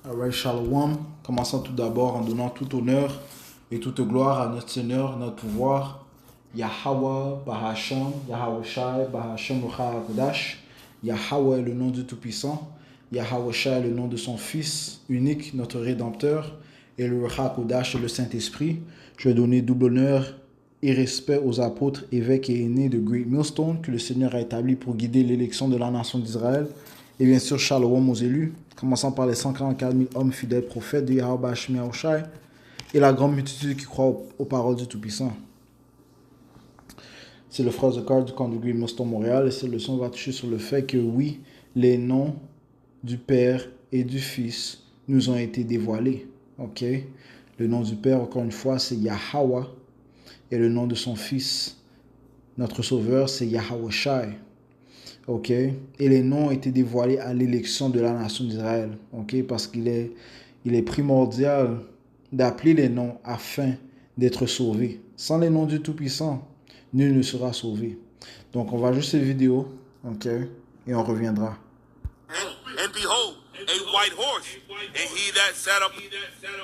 Alright, Shalom. Commençons tout d'abord en donnant tout honneur et toute gloire à notre Seigneur, notre pouvoir, Yahweh, Bahasham, Yahweh Shai, Bahasham Kodash. Yahweh est le nom du Tout-Puissant. Yahweh Shai est le nom de son Fils unique, notre Rédempteur. Et le Kodash est le Saint-Esprit. Je vais donner double honneur et respect aux apôtres, évêques et aînés de Great Millstone que le Seigneur a établi pour guider l'élection de la nation d'Israël. Et bien sûr, Shalom aux élus, commençant par les 144 000 hommes fidèles prophètes de Yahweh Shai et la grande multitude qui croit aux paroles du Tout-Puissant. C'est le frère Zakar du camp de Great Millstone Montréal et cette leçon va toucher sur le fait que oui, les noms du Père et du Fils nous ont été dévoilés. Ok? Le nom du Père, encore une fois, c'est Yahweh et le nom de son Fils, notre Sauveur, c'est Yahweh Shai. Ok, et les noms ont été dévoilés à l'élection de la nation d'Israël. Ok, parce qu'il est primordial d'appeler les noms afin d'être sauvé. Sans les noms du Tout-Puissant, nul ne sera sauvé. Donc on va juste cette vidéo, ok, et on reviendra. And behold, a white horse, and he that sat up.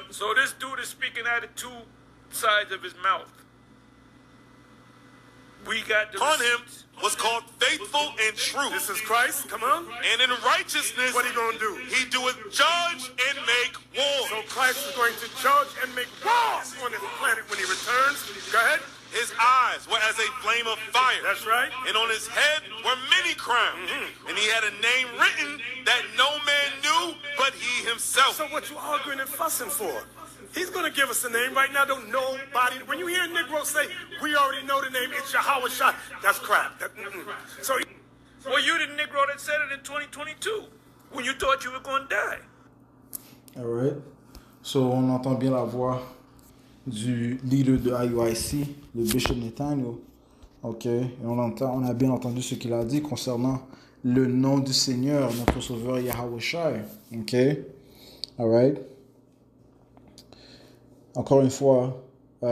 So this dude is speaking out of two sides of his mouth. We got the On him receipts. was called faithful and true. This is Christ. Come on. And in righteousness, What he gonna do? He doeth judge and make war. So Christ is going to judge and make war on this planet when he returns. Go ahead. His eyes were as a flame of fire. That's right. And on his head were many crowns. And he had a name written that no man knew but he himself. So what you arguing and fussing for? He's going to give us a name right now. Don't nobody. When you hear a Negro say, we already know the name, it's Yahweh Shai, that's crap. So Well, you the Negro that said it in 2022 when you thought you were going to die. Alright. So on entend bien la voix du leader de IUIC, le Bishop Netanyahu. Ok. Et on a bien entendu ce qu'il a dit concernant le nom du Seigneur, notre Sauveur Yahweh Shai. Ok. Alright. Encore une fois, il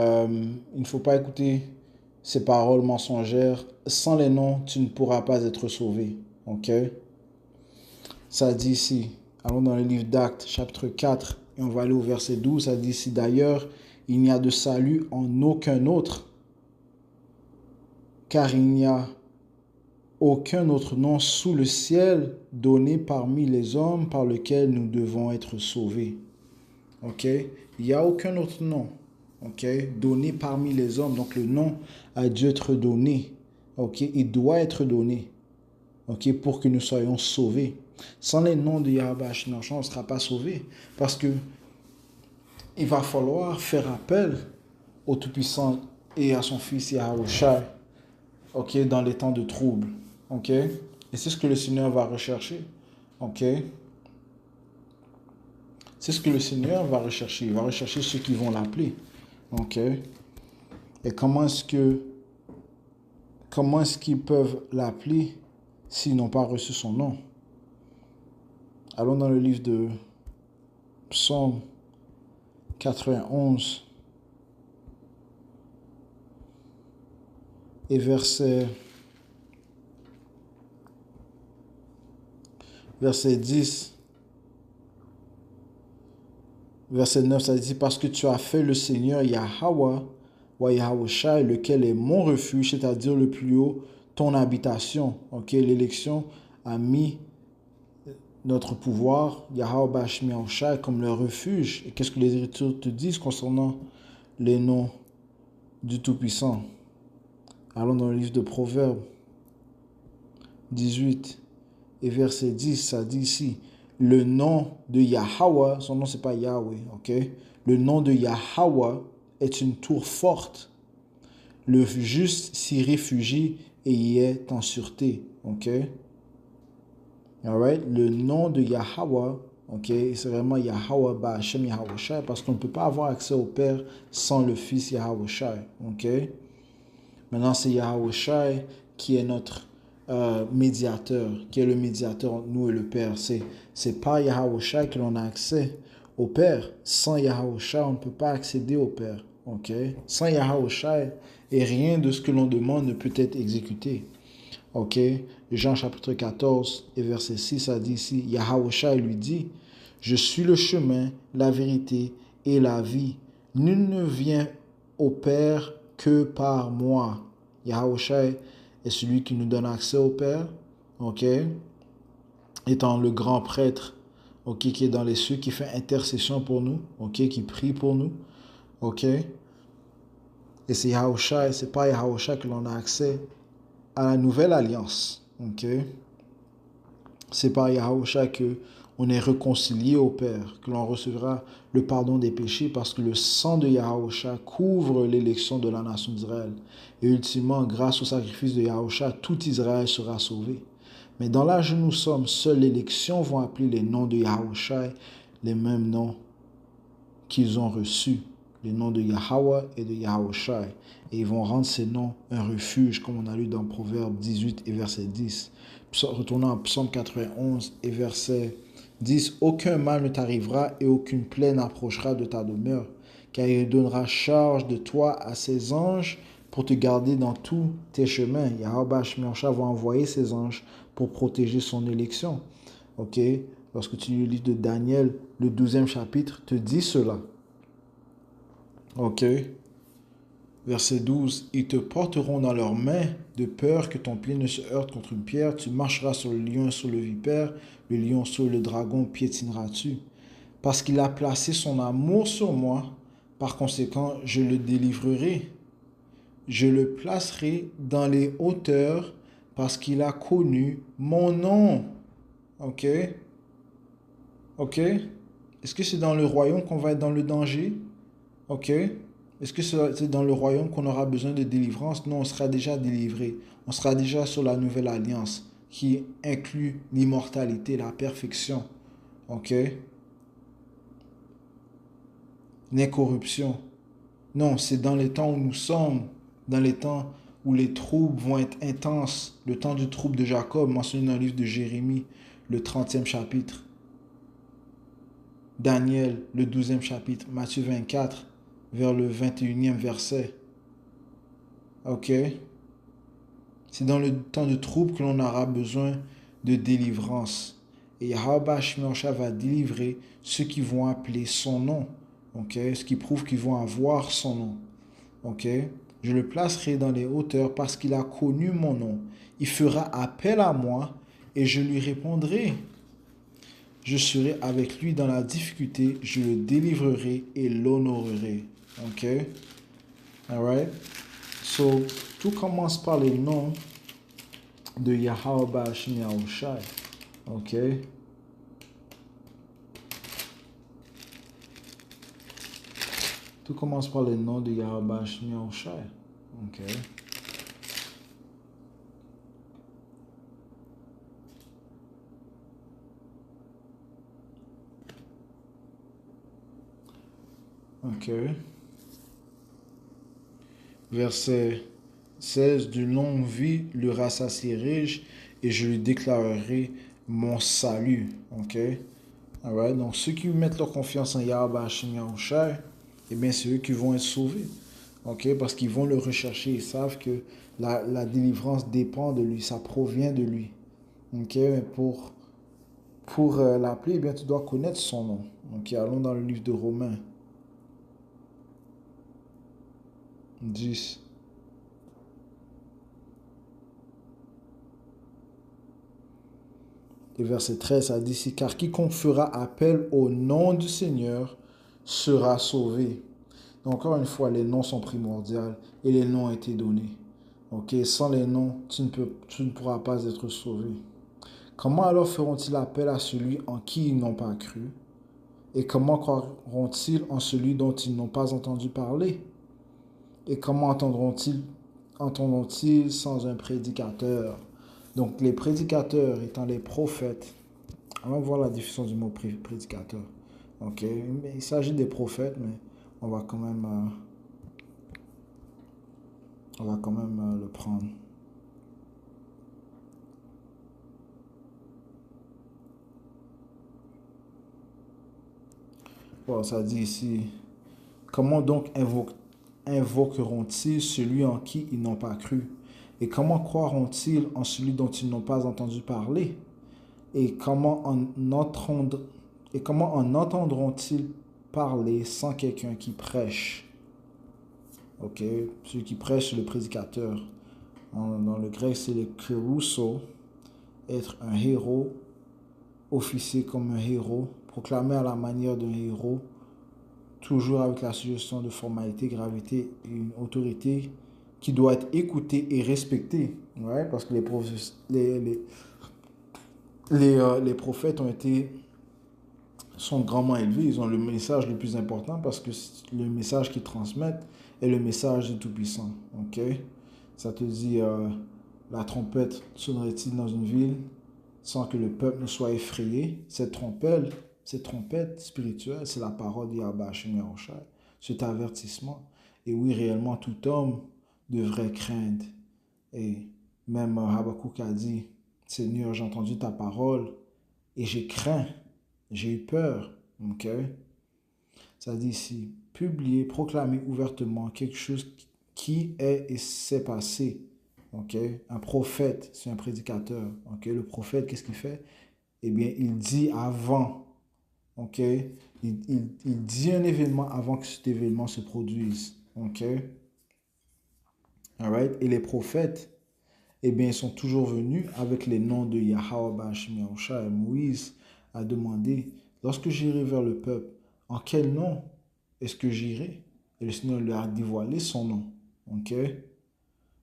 ne faut pas écouter ces paroles mensongères. Sans les noms, tu ne pourras pas être sauvé. Ok? Ça dit ici, allons dans le livre d'Actes, chapitre 4, et on va aller au verset 12. Ça dit ici, d'ailleurs, il n'y a de salut en aucun autre, car il n'y a aucun autre nom sous le ciel donné parmi les hommes par lequel nous devons être sauvés. Ok? Il n'y a aucun autre nom, ok, donné parmi les hommes. Donc le nom a dû être donné, ok, il doit être donné, ok, pour que nous soyons sauvés. Sans les noms de Yahweh Shai, on ne sera pas sauvé, parce que il va falloir faire appel au Tout-Puissant et à son Fils Yahweh Shai, ok, dans les temps de trouble, ok, et c'est ce que le Seigneur va rechercher, ok. C'est ce que le Seigneur va rechercher. Il va rechercher ceux qui vont l'appeler. Ok? Et comment est-ce qu'ils peuvent l'appeler s'ils n'ont pas reçu son nom? Allons dans le livre de Psaume 91 et verset 10. Verset 9, ça dit, parce que tu as fait le Seigneur Yahweh, ou Yahweh Shai, lequel est mon refuge, c'est-à-dire le plus haut, ton habitation. Ok, l'élection a mis notre pouvoir, Yahweh Shai, comme le refuge. Et qu'est-ce que les Écritures te disent concernant les noms du Tout-Puissant? Allons dans le livre de Proverbes 18 et verset 10, ça dit ici, le nom de Yahweh, son nom c'est pas Yahweh, ok? Le nom de Yahweh est une tour forte. Le juste s'y réfugie et y est en sûreté, ok? Alright? Le nom de Yahweh, ok? C'est vraiment Yahweh Ba'Hashem Yahweh Shai, parce qu'on ne peut pas avoir accès au Père sans le Fils Yahweh Shai, ok? Maintenant c'est Yahweh Shai qui est notre médiateur, qui est le médiateur entre nous et le Père. C'est par Yahweh Shai que l'on a accès au Père. Sans Yahweh Shai, on ne peut pas accéder au Père. Ok? Sans Yahweh Shai, et rien de ce que l'on demande ne peut être exécuté. Ok? Jean chapitre 14 et verset 6, ça dit ici, Yahweh Shai lui dit, Je suis le chemin, la vérité et la vie. Nul ne vient au Père que par moi. Yahushua est celui qui nous donne accès au Père, ok? Étant le grand prêtre, ok, qui est dans les cieux, qui fait intercession pour nous, ok, qui prie pour nous, ok? Et c'est Yahushua, c'est pas Yahushua que l'on a accès à la nouvelle alliance, ok? C'est par Yahushua que on est réconcilié au Père, que l'on recevra le pardon des péchés parce que le sang de Yahushua couvre l'élection de la nation d'Israël. Et ultimement, grâce au sacrifice de Yahushua, tout Israël sera sauvé. Mais dans l'âge où nous sommes, seule l'élection vont appeler les noms de Yahushua les mêmes noms qu'ils ont reçus, les noms de Yahweh et de Yahushua. Et ils vont rendre ces noms un refuge, comme on a lu dans Proverbe 18 et verset 10. Retournons à Psaume 91 et verset 10. Aucun mal ne t'arrivera et aucune plaie n'approchera de ta demeure, car il donnera charge de toi à ses anges pour te garder dans tous tes chemins. Yahweh Shemyansha va envoyer ses anges pour protéger son élection. Ok? Lorsque tu lis le livre de Daniel, le 12e chapitre te dit cela. Ok? Verset 12. Ils te porteront dans leurs mains de peur que ton pied ne se heurte contre une pierre. Tu marcheras sur le lion et sur le vipère. Le lion sur le dragon piétineras-tu. Parce qu'il a placé son amour sur moi, par conséquent, je le délivrerai. Je le placerai dans les hauteurs parce qu'il a connu mon nom. Ok? Ok? Est-ce que c'est dans le royaume qu'on va être dans le danger? Ok? Est-ce que c'est dans le royaume qu'on aura besoin de délivrance? Non, on sera déjà délivré. On sera déjà sur la nouvelle alliance qui inclut l'immortalité, la perfection. Ok? L'incorruption. Non, c'est dans les temps où nous sommes, dans les temps où les troubles vont être intenses, le temps du trouble de Jacob, mentionné dans le livre de Jérémie, le 30e chapitre. Daniel, le 12e chapitre. Matthieu 24, vers le 21e verset. Ok? C'est dans le temps de trouble que l'on aura besoin de délivrance. Et Yahweh Shemyansha va délivrer ceux qui vont appeler son nom. Ok? Ce qui prouve qu'ils vont avoir son nom. Ok? Je le placerai dans les hauteurs parce qu'il a connu mon nom. Il fera appel à moi et je lui répondrai. Je serai avec lui dans la difficulté, je le délivrerai et l'honorerai. Ok? Alright? So, tout commence par les noms de Yahweh Shemyansha. Ok? Tout commence par les noms de Yahweh Shemyansha. Ok? Ok. Verset 16. Du long vie le rassasierai-je et je lui déclarerai mon salut. Ok. Alright. Donc ceux qui mettent leur confiance en Yahweh Shemyansha, eh bien c'est eux qui vont être sauvés. Ok. Parce qu'ils vont le rechercher. Ils savent que la délivrance dépend de lui. Ça provient de lui. Ok. Mais pour l'appeler, eh bien tu dois connaître son nom. Ok. Allons dans le livre de Romains. 10. Le verset 13, ça dit ici, car quiconque fera appel au nom du Seigneur sera sauvé. Donc, encore une fois, les noms sont primordiaux et les noms ont été donnés. Ok, sans les noms, tu ne pourras pas être sauvé. Comment alors feront-ils appel à celui en qui ils n'ont pas cru? Et comment croiront-ils en celui dont ils n'ont pas entendu parler? Et comment entendront-ils sans un prédicateur? Donc, les prédicateurs étant les prophètes. Allons voir la définition du mot prédicateur. Ok, il s'agit des prophètes, mais on va quand même le prendre. Bon, ça dit ici, comment donc invoqueront-ils celui en qui ils n'ont pas cru? Et comment croiront-ils en celui dont ils n'ont pas entendu parler? Et comment Et comment en entendront-ils parler sans quelqu'un qui prêche? Ok, celui qui prêche, c'est le prédicateur. Dans le grec, c'est le kérousso, être un héros, officier comme un héros, proclamer à la manière d'un héros, toujours avec la suggestion de formalité, gravité et une autorité qui doit être écoutée et respectée. Ouais, parce que les prophètes sont grandement élevés, ils ont le message le plus important parce que le message qu'ils transmettent est le message du Tout-Puissant. Ok? Ça te dit, la trompette sonnerait-il dans une ville sans que le peuple ne soit effrayé? Cette trompette spirituelle, c'est la parole d'Yahweh Hashem Yahushua, cet avertissement. Et oui, réellement, tout homme devrait craindre. Et même Habakkuk a dit, Seigneur, j'ai entendu ta parole et j'ai craint, j'ai eu peur. Ok? Ça dit ici, publier, proclamer ouvertement quelque chose qui est et s'est passé. Ok? Un prophète, c'est un prédicateur. Ok? Le prophète, qu'est-ce qu'il fait? Eh bien, il dit avant. Ok? Il dit un événement avant que cet événement se produise. Ok? Alright? Et les prophètes, eh bien, ils sont toujours venus avec les noms de Yahweh Bashim Yahusha. Et Moïse a demandé, lorsque j'irai vers le peuple, en quel nom est-ce que j'irai? Et le Seigneur lui a dévoilé son nom. Ok? Et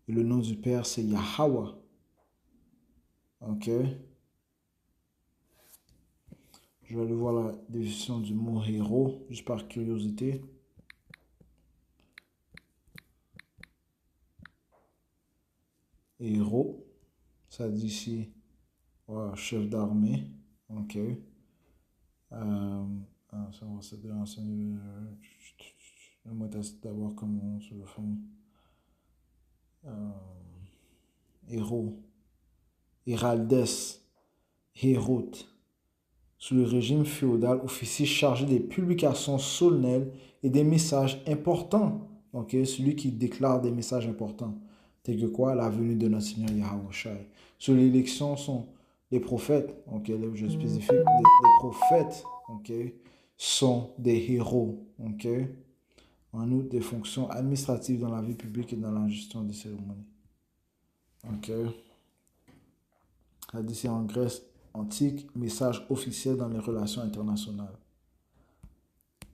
le nom du Père, c'est Yahweh. Ok? Je vais aller voir la définition du mot héros, juste par curiosité. Héros, ça dit ici, voilà, chef d'armée. Ok. Ça va se renseigner. Moi, d'abord comment sur le fond. Héros. Héraldès. Héroute. Sous le régime féodal, officier chargé des publications solennelles et des messages importants. Ok, celui qui déclare des messages importants. Tel que quoi? La venue de notre Seigneur Yahushua. Sur l'élection sont les prophètes. Ok, là je spécifie. Les prophètes. Ok, sont des héros. Ok. En outre, des fonctions administratives dans la vie publique et dans la gestion des cérémonies. Ok. Ça dit c'est en Grèce antique, message officiel dans les relations internationales.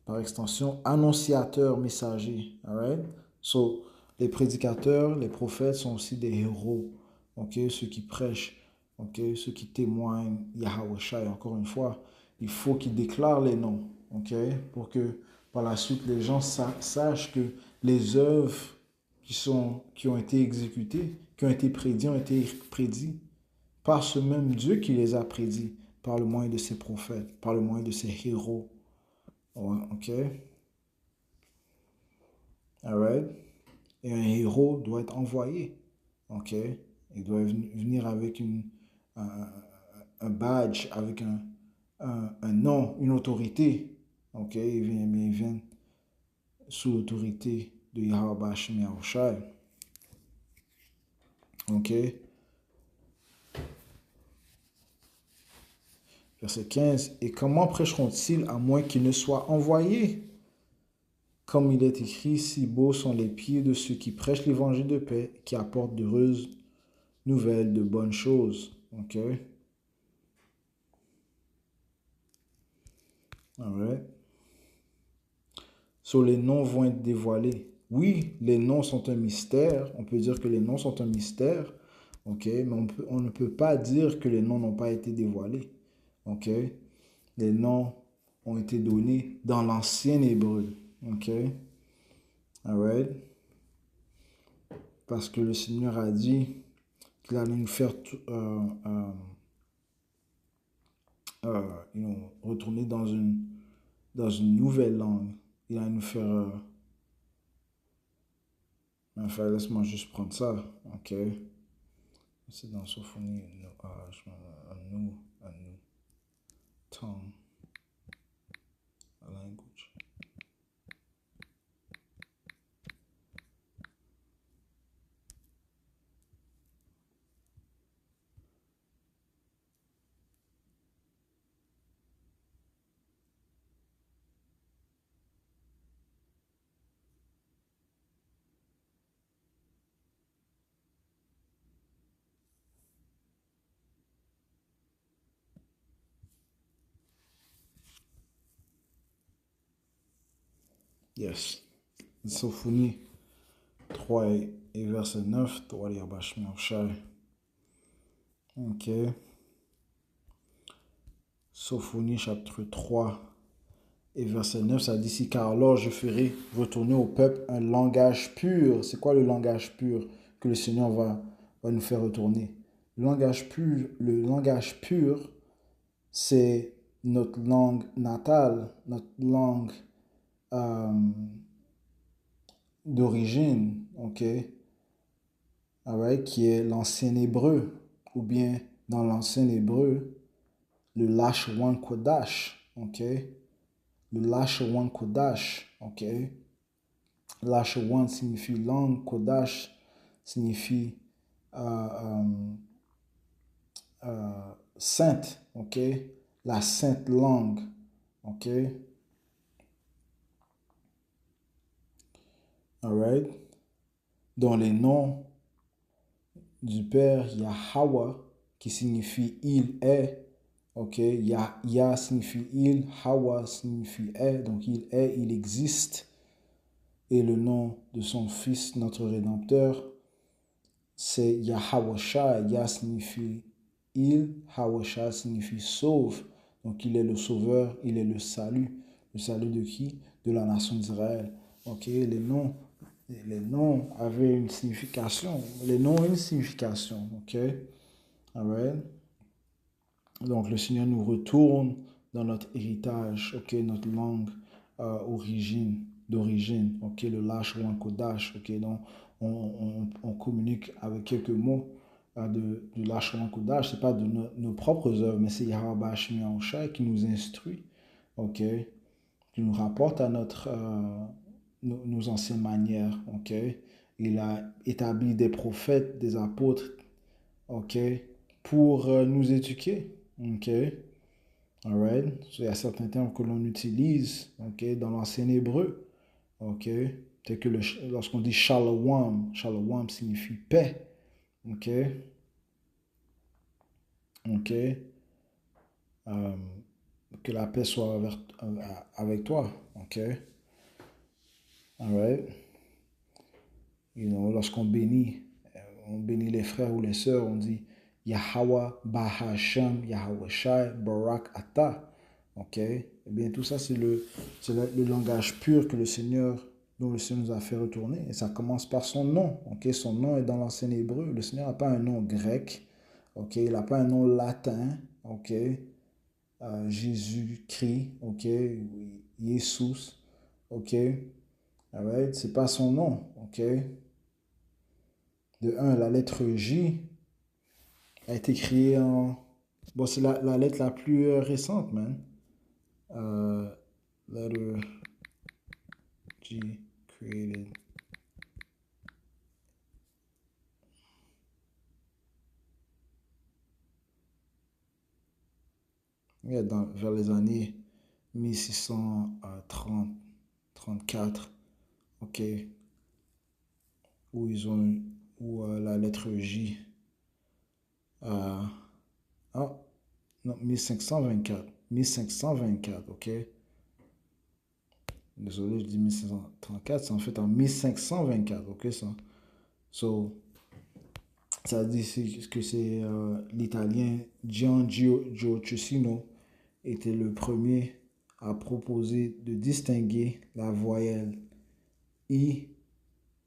Par extension, annonciateur, messager. Alright? So, les prédicateurs, les prophètes sont aussi des héros. Ok? Ceux qui prêchent. Ok? Ceux qui témoignent. Yahweh. Encore une fois, il faut qu'ils déclarent les noms. Ok? Pour que par la suite, les gens sachent que les œuvres qui ont été exécutées, qui ont été prédits par ce même Dieu qui les a prédits, par le moyen de ses prophètes, par le moyen de ses héros. Ok? Alright? Et un héros doit être envoyé. Ok? Il doit venir avec un badge, avec un nom, une autorité. Ok? Il vient sous l'autorité de Yahweh Hashem Yahushua. Ok? Verset 15. Et comment prêcheront-ils à moins qu'ils ne soient envoyés? Comme il est écrit, si beaux sont les pieds de ceux qui prêchent l'évangile de paix, qui apportent d'heureuses nouvelles, de bonnes choses. Ok? Alright. So, les noms vont être dévoilés. Oui, les noms sont un mystère. On peut dire que les noms sont un mystère. Ok? Mais on ne peut pas dire que les noms n'ont pas été dévoilés. Ok? Les noms ont été donnés dans l'ancien hébreu. Ok? Alright? Parce que le Seigneur a dit qu'il allait nous faire retourner dans une nouvelle langue. Il allait nous faire... enfin, laisse-moi juste prendre ça. Ok? C'est dans Sophonie. Nous. Tongue. Language. Yes. Sophonie 3 et verset 9. Ok. Sophonie chapitre 3 et verset 9, ça dit ici, car alors je ferai retourner au peuple un langage pur. C'est quoi le langage pur que le Seigneur va nous faire retourner? Le langage pur, c'est notre langue natale, notre langue d'origine, ok? Alright, qui est l'ancien hébreu, ou bien dans l'ancien hébreu, le Lashon Kodash, ok? Le Lashon Kodash, ok? Lashon signifie langue, Kodash signifie sainte, ok? La sainte langue, ok? Alright? Dans les noms du Père, il y a Hawa qui signifie il est, ok? Ya signifie il, Hawa signifie est, donc il est, il existe. Et le nom de son Fils, notre Rédempteur, c'est Yahawashai. Ya signifie il, Hawashai signifie sauve. Donc il est le sauveur, il est le salut. Le salut de qui? De la nation d'Israël. Ok, les noms avaient une signification. Les noms ont une signification. Ok, alright. Donc le Seigneur nous retourne dans notre héritage, ok, notre langue d'origine, ok, le Lashon Kodash, ok, donc on communique avec quelques mots du Lashon Kodash, c'est pas de nos propres œuvres, mais c'est Yahweh Shemi Yahushai qui nous instruit, ok, qui nous rapporte à nos anciennes manières, ok. Il a établi des prophètes, des apôtres, ok, pour nous éduquer, ok. Alright, il y a certains termes que l'on utilise, ok, dans l'ancien hébreu, ok. C'est que lorsqu'on dit shalom, shalom signifie paix, ok, ok. Que la paix soit avec toi, ok. Alright. Lorsqu'on bénit, les frères ou les sœurs, on dit Yahweh Bahashem, Yahweh Shai, Barak Ata. Ok? Eh bien, tout ça, c'est le langage pur que dont le Seigneur nous a fait retourner. Et ça commence par son nom. Ok? Son nom est dans l'ancien hébreu. Le Seigneur n'a pas un nom grec. Ok? Il n'a pas un nom latin. Ok? Jésus-Christ. Ok? Jesus. Ok? Alright? C'est pas son nom. Ok? De un, la lettre J a été créée en... Bon, c'est la lettre la plus récente, man. Letter G created. Yeah, vers les années 1630, 34, ok, où la lettre J, non, 1524, ok. Désolé, je dis 1534, c'est en fait en 1524, ok, ça. So, ça dit que c'est l'italien Gian Gioacchino était le premier à proposer de distinguer la voyelle I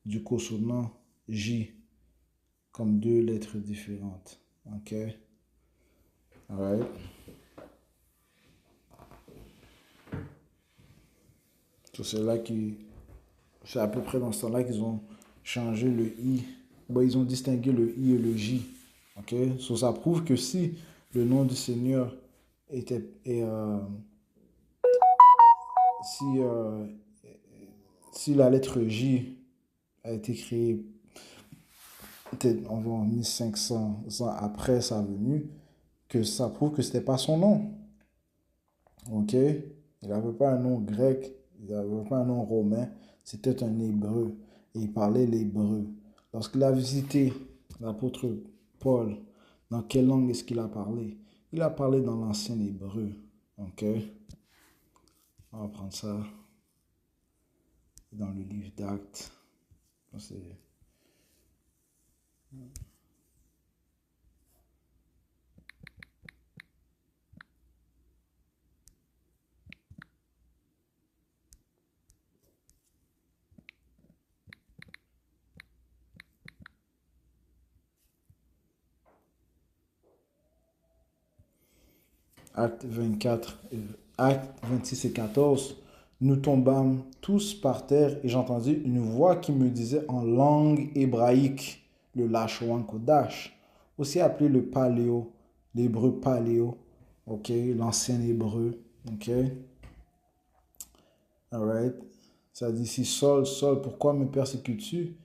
du consonant J comme deux lettres différentes. Ok? Alright. So, c'est à peu près dans ce temps-là qu'ils ont changé le I. Bon, ils ont distingué le I et le J. Ok? So, ça prouve que si le nom du Seigneur si la lettre J a été créée peut-être environ 1500 ans après sa venue, que ça prouve que c'était pas son nom. Ok? Il n'avait pas un nom grec, il n'avait pas un nom romain, c'était un hébreu. Et il parlait l'hébreu. Lorsqu'il a visité l'apôtre Paul, dans quelle langue est-ce qu'il a parlé? Il a parlé dans l'ancien hébreu. Ok? On va prendre ça. dans le livre d'Actes. C'est Acte 24, Acte 26 et 14. Nous tombâmes tous par terre et j'entendis une voix qui me disait en langue hébraïque, le Lashon Kodash, aussi appelé le paléo, l'hébreu paléo, ok, l'ancien hébreu, ok. Alright. Ça dit ici, Saul, Saul, pourquoi me persécutes-tu?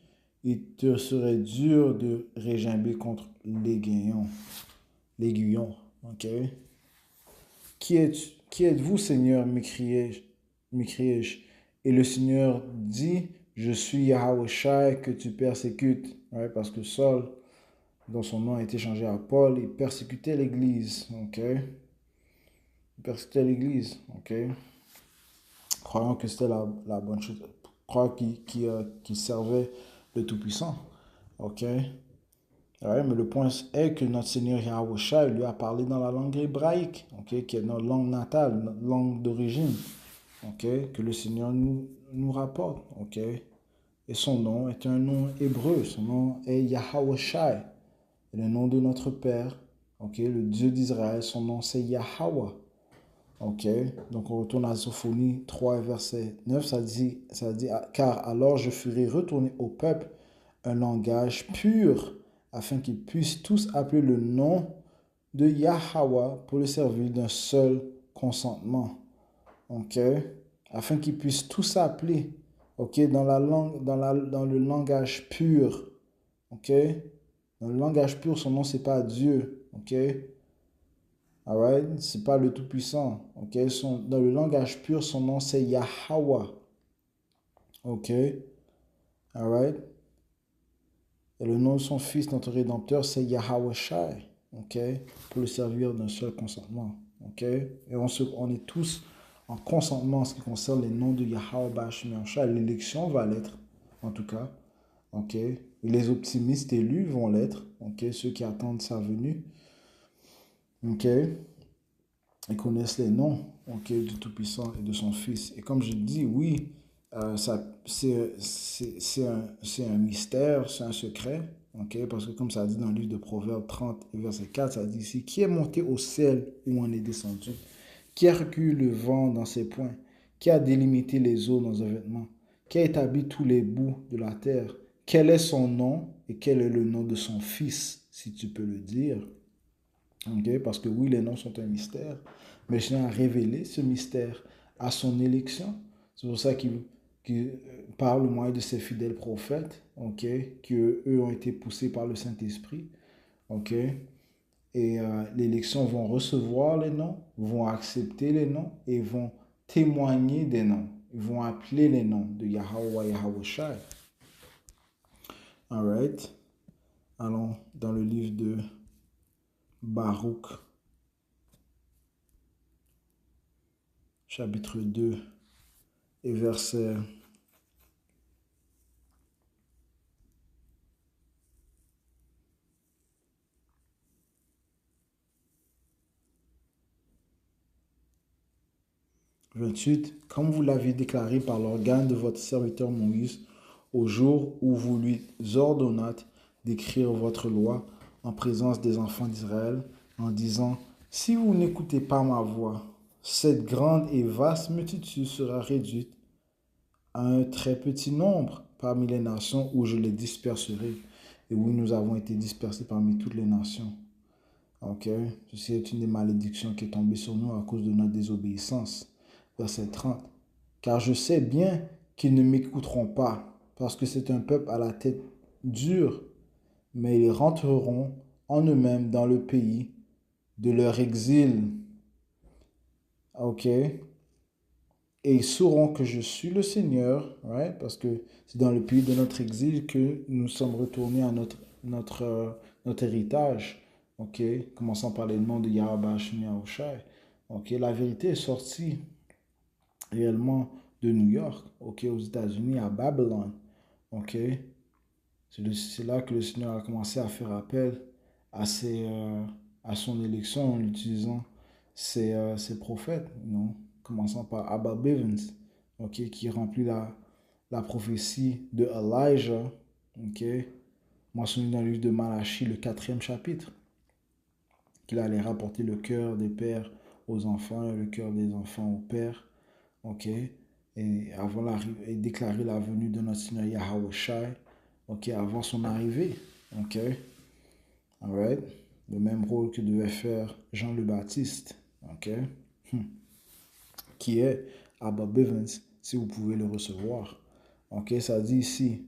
Il te serait dur de régimber contre l'aiguillon, ok. Qui êtes-vous, Seigneur? M'écriai-je. Et le Seigneur dit, je suis Yahawashi que tu persécutes. Ouais, parce que Saul, dont son nom a été changé à Paul, il persécutait l'Église. Ok? Il persécutait l'Église. Ok? Croyant que c'était la bonne chose. Croyant qu'il servait le Tout-Puissant. Ok? Ouais, mais le point est que notre Seigneur Yahawashi lui a parlé dans la langue hébraïque, okay, qui est notre langue natale, notre langue d'origine, okay, que le Seigneur nous rapporte. Okay. Et son nom est un nom hébreu, son nom est Yahawashi, le nom de notre Père, okay, le Dieu d'Israël, son nom c'est Yahweh. Okay. Donc on retourne à Sophonie 3, verset 9, ça dit, car alors je ferai retourner au peuple un langage pur, afin qu'ils puissent tous appeler le nom de Yahweh pour le servir d'un seul consentement. Ok? Afin qu'ils puissent tous appeler, ok, dans le langage pur. Ok? Dans le langage pur, son nom, c'est pas Dieu. Ok? Alright? C'est pas le Tout-Puissant. Ok? Dans le langage pur, son nom, c'est Yahweh. Ok? Alright? Et le nom de son fils, notre Rédempteur, c'est Yahawashi, ok, pour le servir d'un seul consentement, ok. Et on est tous en consentement en ce qui concerne les noms de Yahweh Bashmiansha. L'élection va l'être, en tout cas, ok. Et les optimistes élus vont l'être, ok, ceux qui attendent sa venue, ok. Ils connaissent les noms, ok, du Tout-Puissant et de son Fils. Et comme je dis, oui, c'est un mystère, c'est un secret, ok, parce que comme ça dit dans le livre de Proverbes 30, verset 4, ça dit ici, qui est monté au ciel où on est descendu? Qui a recueilli le vent dans ses poings? Qui a délimité les eaux dans un vêtement? Qui a établi tous les bouts de la terre? Quel est son nom et quel est le nom de son fils, si tu peux le dire? Okay? Parce que oui, les noms sont un mystère, mais le Seigneur a révélé ce mystère à son élection. C'est pour ça qu'il par le moyen de ses fidèles prophètes, okay, que eux ont été poussés par le Saint-Esprit, okay, et l'élection vont recevoir les noms, vont accepter les noms et vont témoigner des noms. Ils vont appeler les noms de Yahweh, Yahawashi. Alright. Allons dans le livre de Baruch, chapitre 2 et verset 28. Comme vous l'aviez déclaré par l'organe de votre serviteur Moïse, au jour où vous lui ordonnâtes d'écrire votre loi en présence des enfants d'Israël, en disant, si vous n'écoutez pas ma voix, cette grande et vaste multitude sera réduite à un très petit nombre parmi les nations où je les disperserai. Et où nous avons été dispersés parmi toutes les nations. Ok? Ceci est une des malédictions qui est tombée sur nous à cause de notre désobéissance. Verset 30. Car je sais bien qu'ils ne m'écouteront pas, parce que c'est un peuple à la tête dure, mais ils rentreront en eux-mêmes dans le pays de leur exil. Ok? Et ils sauront que je suis le Seigneur, right? Parce que c'est dans le pays de notre exil que nous sommes retournés à notre héritage. Ok? Commençons par les noms de Yahweh Shemi Yahushai. Ok? La vérité est sortie réellement de New York, ok, aux États-Unis, à Babylone, ok. C'est là que le Seigneur a commencé à faire appel à son élection en utilisant ses prophètes, non? Commençant par Abba Bivens, ok, qui remplit la prophétie de Elijah, ok, mentionné dans le livre de Malachie, le 4e chapitre, qu'il allait rapporter le cœur des pères aux enfants et le cœur des enfants aux pères, ok, et déclarer la venue de notre Seigneur Yahweh Shai, ok, avant son arrivée, ok, alright, le même rôle que devait faire Jean le Baptiste, ok, qui est Abba Bivens, si vous pouvez le recevoir, ok, ça dit ici,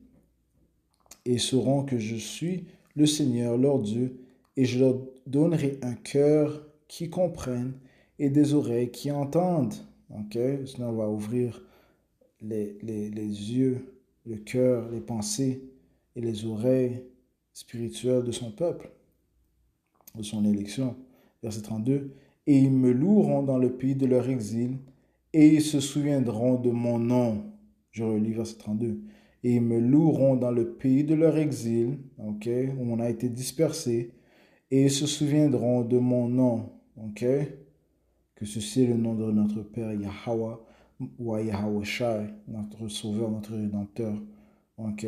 et sauront que je suis le Seigneur leur Dieu, et je leur donnerai un cœur qui comprenne et des oreilles qui entendent, ok, le Seigneur va ouvrir les yeux, le cœur, les pensées et les oreilles spirituelles de son peuple, de son élection. Verset 32. Et ils me loueront dans le pays de leur exil, et ils se souviendront de mon nom. Je relis verset 32. Et ils me loueront dans le pays de leur exil, ok, où on a été dispersé, et ils se souviendront de mon nom, ok, que ceci est le nom de notre Père Yahweh, ou Yahweh Shai, notre Sauveur, notre Rédempteur, ok,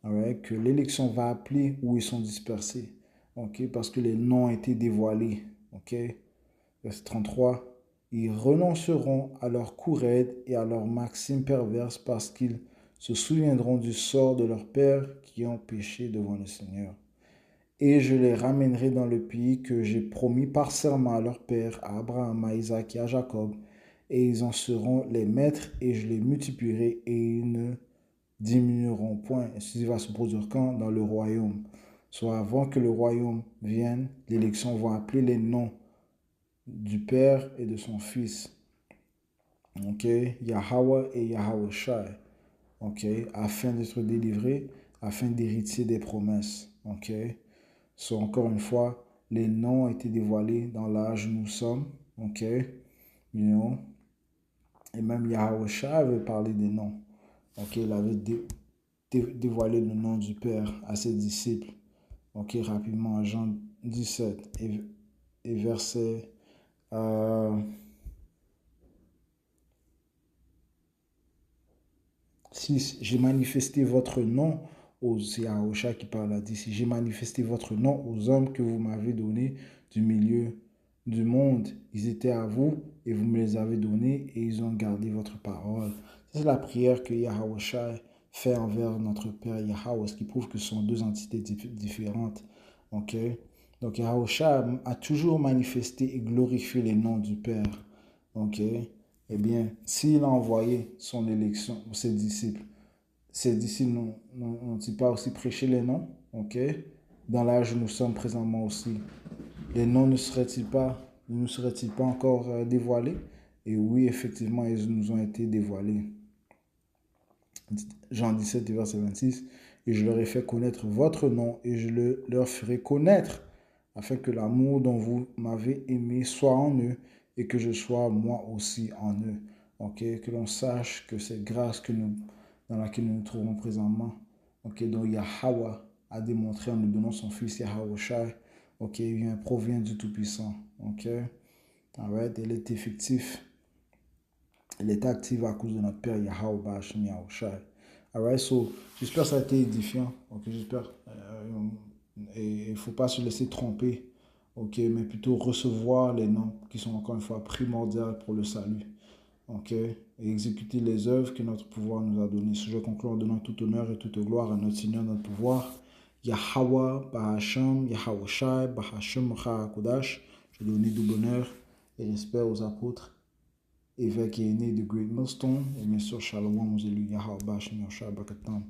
alright, que l'élection va appeler où ils sont dispersés, ok, parce que les noms ont été dévoilés, ok, verset 33, ils renonceront à leur courroie et à leurs maximes perverses parce qu'ils se souviendront du sort de leurs pères qui ont péché devant le Seigneur. Et je les ramènerai dans le pays que j'ai promis par serment à leur père, à Abraham, à Isaac et à Jacob, et ils en seront les maîtres, et je les multiplierai, et ils ne diminueront point. Et ceci va se produire quand? Dans le royaume. Soit avant que le royaume vienne, l'élection va appeler les noms du Père et de son Fils. Ok? Yahweh et Yahweh Shai. Ok? Afin d'être délivrés, afin d'hériter des promesses. Ok? So, encore une fois, les noms ont été dévoilés dans l'âge où nous sommes. Ok? You know? Et même Yahweh Shai avait parlé des noms. Ok? Il avait dévoilé le nom du Père à ses disciples. Ok? Rapidement, à Jean 17 et verset 6. J'ai manifesté votre nom c'est Yahweh qui parle là d'ici. J'ai manifesté votre nom aux hommes que vous m'avez donnés du milieu du monde. Ils étaient à vous et vous me les avez donnés et ils ont gardé votre parole. C'est la prière que Yahweh fait envers notre Père Yahweh, ce qui prouve que ce sont deux entités différentes. Ok? Donc Yahweh a toujours manifesté et glorifié les noms du Père. Ok? Eh bien, s'il a envoyé son élection, ses disciples n'ont-ils pas aussi prêché les noms? Ok? Dans l'âge où nous sommes présentement aussi. Les noms ne seraient-ils pas encore dévoilés? Et oui, effectivement, ils nous ont été dévoilés. Jean 17, verset 26. Et je leur ai fait connaître votre nom et je leur ferai connaître afin que l'amour dont vous m'avez aimé soit en eux et que je sois moi aussi en eux. Ok? Que l'on sache que cette grâce dans laquelle nous nous trouvons présentement, ok, dont Yahweh a démontré en nous donnant son fils Yahweh Shai, ok, il provient du Tout-Puissant, ok, alright, elle est effective, elle est active à cause de notre Père Yahweh Bashim Yahweh Shai, alright, so, j'espère que ça a été édifiant, ok, j'espère, et il ne faut pas se laisser tromper, ok, mais plutôt recevoir les noms qui sont encore une fois primordiaux pour le salut. Ok, et exécuter les œuvres que notre pouvoir nous a données. Je conclue en donnant tout honneur et toute gloire à notre Seigneur, notre pouvoir. Yahweh, Bahasham, Yahweh Shai, Bahasham, Kodash. Je donne double honneur et respect aux apôtres, évêques et aînés de Great Millstone. Et bien sûr, Shalom aux élus, Yahweh, Bahasham, Yahweh Shai, Bakatam.